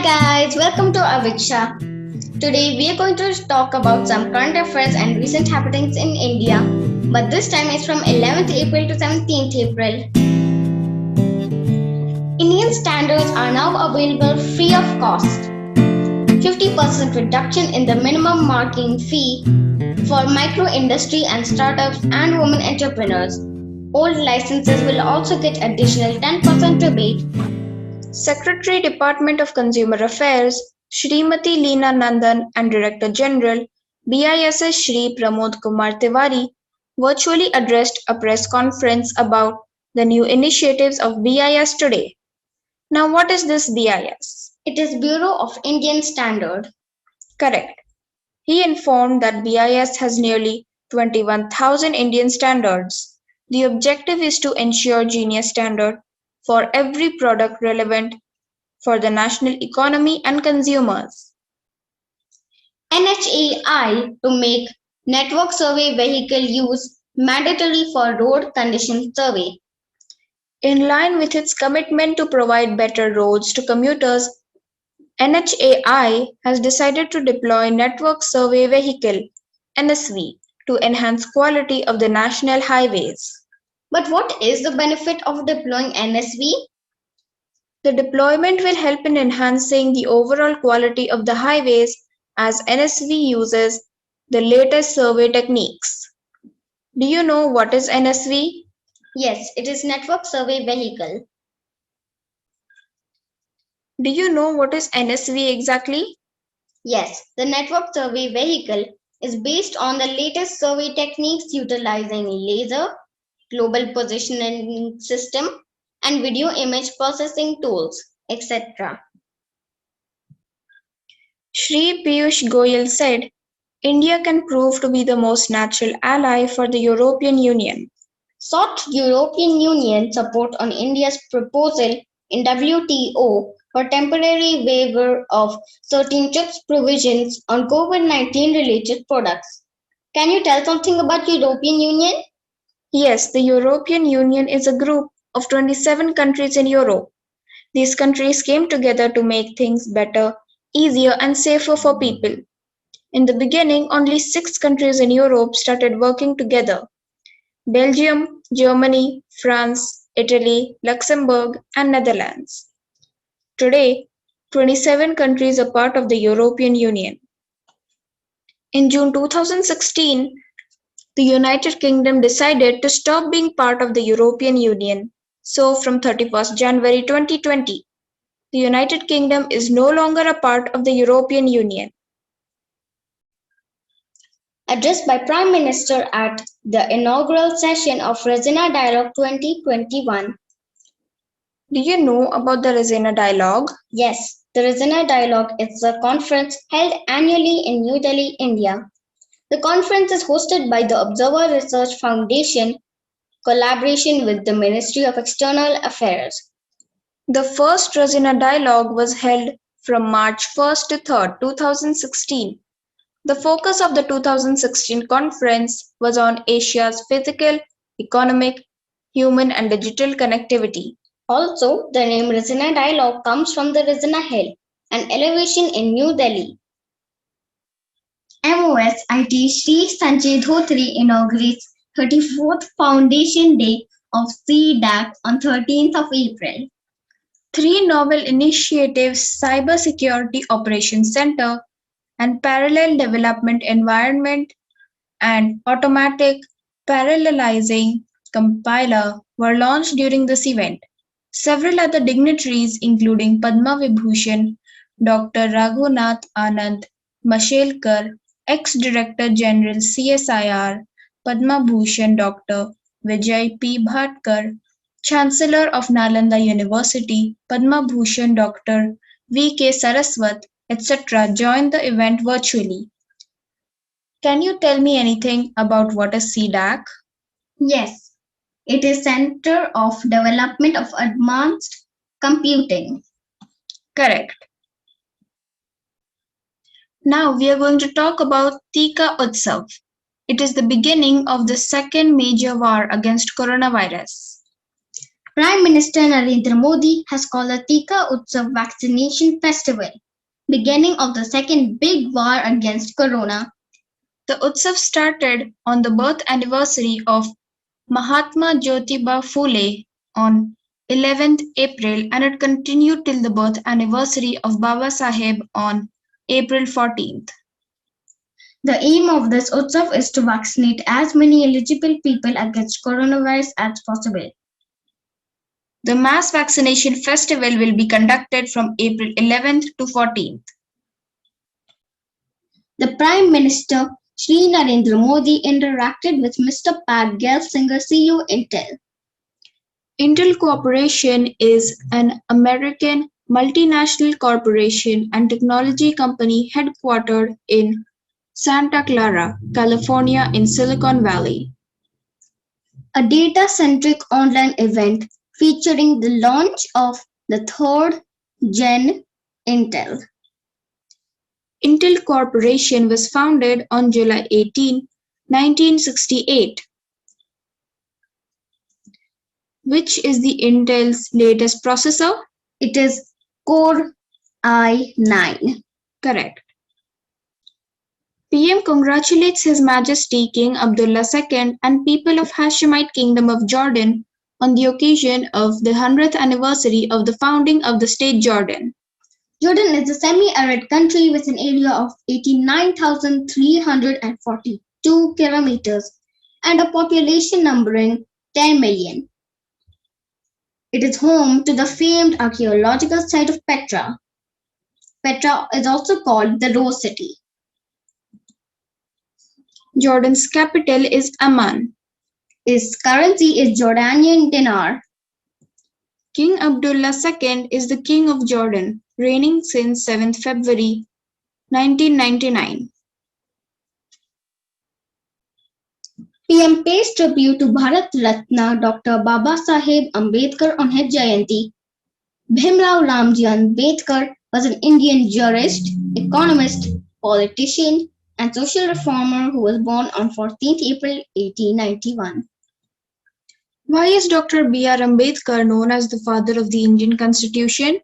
Guys, welcome to Aviksha. Today we are going to talk about some current affairs and recent happenings in India. But this time it's from 11th April to 17th April. Indian standards are now available free of cost. 50% reduction in the minimum marking fee for micro industry and startups and women entrepreneurs. Old licenses will also get additional 10% rebate. Secretary Department of Consumer Affairs, Shrimati Leena Nandan and Director General, BISS Shri Pramod Kumar Tiwari virtually addressed a press conference about the new initiatives of BIS today. Now what is this BIS? It is Bureau of Indian Standard. Correct. He informed that BIS has nearly 21,000 Indian standards. The objective is to ensure genius standard for every product relevant for the national economy and consumers. NHAI to make network survey vehicle use mandatory for road condition survey. In line with its commitment to provide better roads to commuters, NHAI has decided to deploy Network Survey Vehicle (NSV) to enhance quality of the national highways. But what is the benefit of deploying NSV? The deployment will help in enhancing the overall quality of the highways as NSV uses the latest survey techniques. Do you know what is NSV? Yes, it is network survey vehicle. Do you know what is NSV exactly? Yes, the network survey vehicle is based on the latest survey techniques utilizing laser, global positioning system, and video image processing tools, etc. Shri Piyush Goyal said, India can prove to be the most natural ally for the European Union. Sought European Union support on India's proposal in WTO for temporary waiver of certain TRIPS provisions on COVID-19 related products. Can you tell something about European Union? Yes, the European Union is a group of 27 countries in Europe. These countries came together to make things better, easier and safer for people. In the beginning, only 6 countries in Europe started working together: Belgium, Germany, France, Italy, Luxembourg and Netherlands. Today, 27 countries are part of the European Union. In June 2016, the United Kingdom decided to stop being part of the European Union. So from 31st January 2020, the United Kingdom is no longer a part of the European Union. Addressed by Prime Minister at the inaugural session of Raisina Dialogue 2021. Do you know about the Raisina Dialogue? Yes, the Raisina Dialogue is a conference held annually in New Delhi, India. The conference is hosted by the Observer Research Foundation, collaboration with the Ministry of External Affairs. The first Raisina Dialogue was held from March 1st to 3rd, 2016. The focus of the 2016 conference was on Asia's physical, economic, human and digital connectivity. Also, the name Raisina Dialogue comes from the Raisina Hill, an elevation in New Delhi. MOSIT Sri Sanjay Dhotri inaugurates 34th Foundation Day of CDAC on 13th of April. 3 novel initiatives: Cybersecurity Operations Center and Parallel Development Environment and Automatic Parallelizing Compiler were launched during this event. Several other dignitaries including Padma Vibhushan Dr. Raghunath Anand Mashelkar, ex-Director General CSIR, Padma Bhushan Dr. Vijay P. Bhatkar, Chancellor of Nalanda University, Padma Bhushan Dr. V. K. Saraswat, etc. joined the event virtually. Can you tell me anything about what is CDAC? Yes, it is Center of Development of Advanced Computing. Correct. Now we are going to talk about Tika Utsav. It is the beginning of the second major war against coronavirus. Prime Minister Narendra Modi has called the Tika Utsav vaccination festival, beginning of the second big war against corona. The Utsav started on the birth anniversary of Mahatma Jyotiba Phule on 11th April and it continued till the birth anniversary of Baba Saheb on April 14th. The aim of this Utsav is to vaccinate as many eligible people against coronavirus as possible. The mass vaccination festival will be conducted from April 11th to 14th. The Prime Minister Shri Narendra Modi interacted with Mr. Pat Gelsinger, CEO Intel. Intel Corporation is an American multinational corporation and technology company headquartered in Santa Clara, California in Silicon Valley. A data-centric online event featuring the launch of the third gen Intel. Intel Corporation was founded on July 18, 1968. Which is the Intel's latest processor? It is Core i9. Correct. PM congratulates His Majesty King Abdullah II and people of Hashemite Kingdom of Jordan on the occasion of the 100th anniversary of the founding of the state Jordan. Jordan is a semi-arid country with an area of 89,342 kilometers and a population numbering 10 million. It is home to the famed archaeological site of Petra. Petra is also called the Rose City. Jordan's capital is Amman. Its currency is Jordanian dinar. King Abdullah II is the King of Jordan, reigning since 7th February 1999. PM pays tribute to Bharat Ratna Dr. Baba Saheb Ambedkar on his Jayanti. Bhimrao Ramji Ambedkar was an Indian jurist, economist, politician, and social reformer who was born on 14th April 1891. Why is Dr. B.R. Ambedkar known as the father of the Indian Constitution?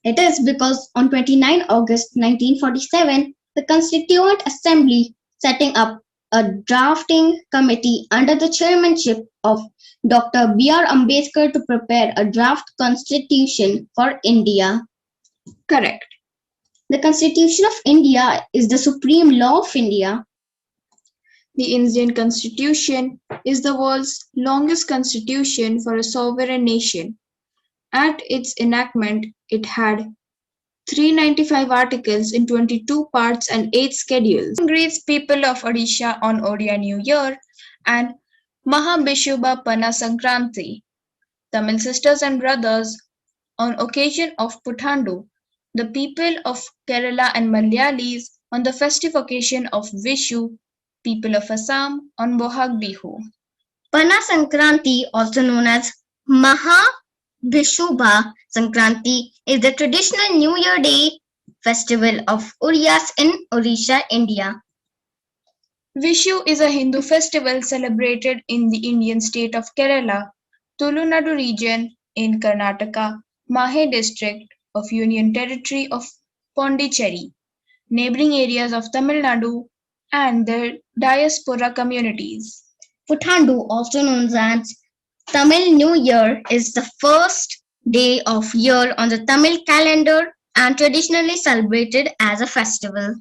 It is because on 29 August 1947, the Constituent Assembly setting up a drafting committee under the chairmanship of Dr. B.R. Ambedkar to prepare a draft constitution for India. Correct. The Constitution of India is the supreme law of India. The Indian Constitution is the world's longest constitution for a sovereign nation. At its enactment, it had 395 articles in 22 parts and 8 schedules. Greets people of Odisha on Odia New Year and Mahabishuba Panna Sankranti. Tamil sisters and brothers, on occasion of Puthandu, the people of Kerala and Malayalis on the festive occasion of Vishu, people of Assam on Bohag Bihu. Panna Sankranti, also known as Mahabishubha Sankranti, is the traditional New Year Day festival of Oriyas in Odisha, India. Vishu is a Hindu festival celebrated in the Indian state of Kerala, Tulunadu region in Karnataka, Mahe district of Union Territory of Pondicherry, neighboring areas of Tamil Nadu, and their diaspora communities. Puthandu, also known as Tamil New Year, is the first day of year on the Tamil calendar and traditionally celebrated as a festival.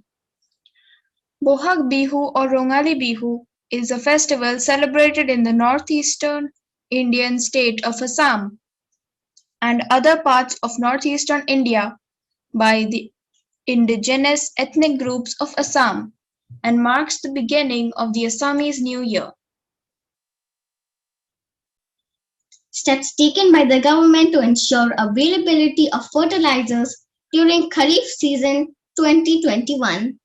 Bohag Bihu or Rongali Bihu is a festival celebrated in the northeastern Indian state of Assam and other parts of northeastern India by the indigenous ethnic groups of Assam and marks the beginning of the Assamese New Year. Steps taken by the government to ensure availability of fertilizers during Kharif season 2021.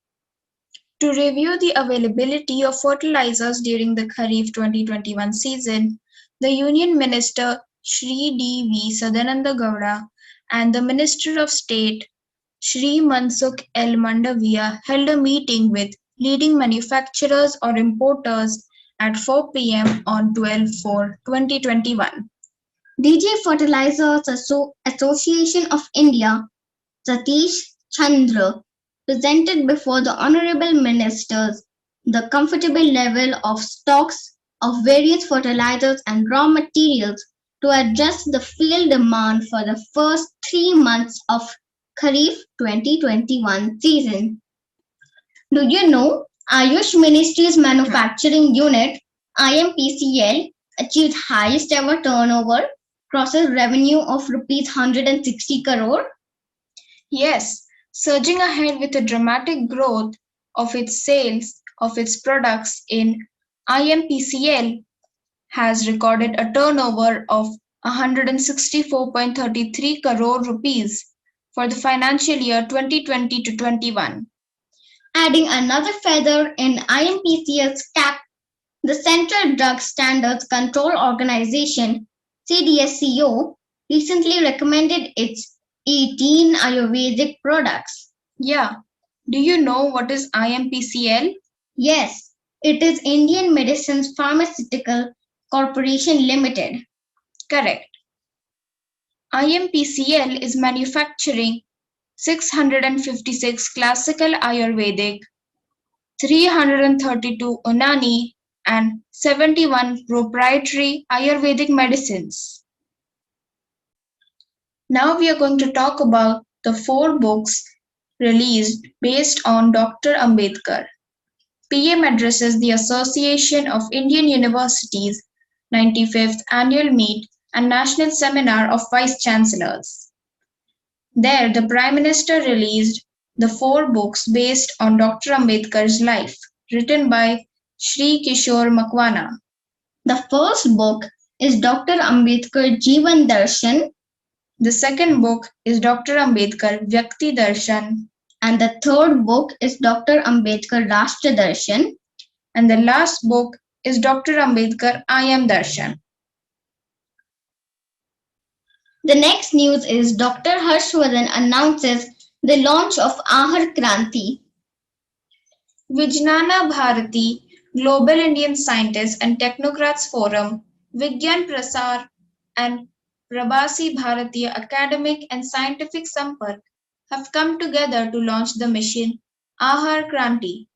To review the availability of fertilizers during the Kharif 2021 season, the Union Minister Shri D.V. Sadananda Gowda and the Minister of State Shri Mansukh L. Mandaviya held a meeting with leading manufacturers or importers at 4 p.m. on 12/4/2021. DG Fertilizers Association of India, Satish Chandra, presented before the honorable ministers the comfortable level of stocks of various fertilizers and raw materials to address the field demand for the first 3 months of Kharif 2021 season. Do you know Ayush Ministry's manufacturing unit IMPCL achieved highest ever turnover, crosses revenue of rupees 160 crore? Yes, surging ahead with a dramatic growth of its sales of its products in IMPCL has recorded a turnover of 164.33 crore rupees for the financial year 2020 to 21. Adding another feather in IMPCL's cap, the Central Drug Standards Control Organization (CDSCO) recently recommended its 18 Ayurvedic products. Yeah, do you know what is IMPCL? Yes, it is Indian Medicines Pharmaceutical Corporation Limited. Correct. IMPCL is manufacturing 656 classical Ayurvedic, 332 Unani, and 71 proprietary Ayurvedic medicines. Now we are going to talk about the 4 books released based on Dr. Ambedkar. PM addresses the Association of Indian Universities 95th Annual Meet and National Seminar of Vice Chancellors. There, the Prime Minister released the 4 books based on Dr. Ambedkar's life, written by Sri Kishore Makwana. The first book is Dr. Ambedkar Jeevan Darshan. The second book is Dr. Ambedkar Vyakti Darshan. And the third book is Dr. Ambedkar Rashtra Darshan. And the last book is Dr. Ambedkar I Am Darshan. The next news is Dr. Harshvardhan announces the launch of Ahar Kranti. Vijnana Bharati, Global Indian Scientists and Technocrats Forum, Vigyan Prasar and Prabasi Bharatiya Academic and Scientific Sampark have come together to launch the mission Ahar Kranti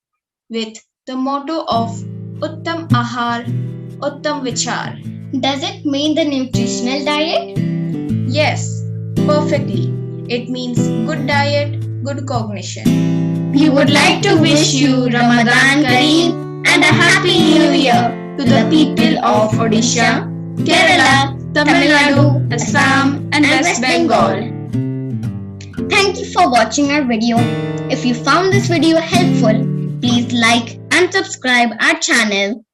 with the motto of Uttam Ahar, Uttam Vichar. Does it mean the nutritional diet? Yes, perfectly. It means good diet, good cognition. We would like to wish you Ramadan Kareem and a Happy New Year to the people of Odisha, Kerala, Tamil Nadu, Assam and West Bengal. Thank you for watching our video. If you found this video helpful, please like and subscribe our channel.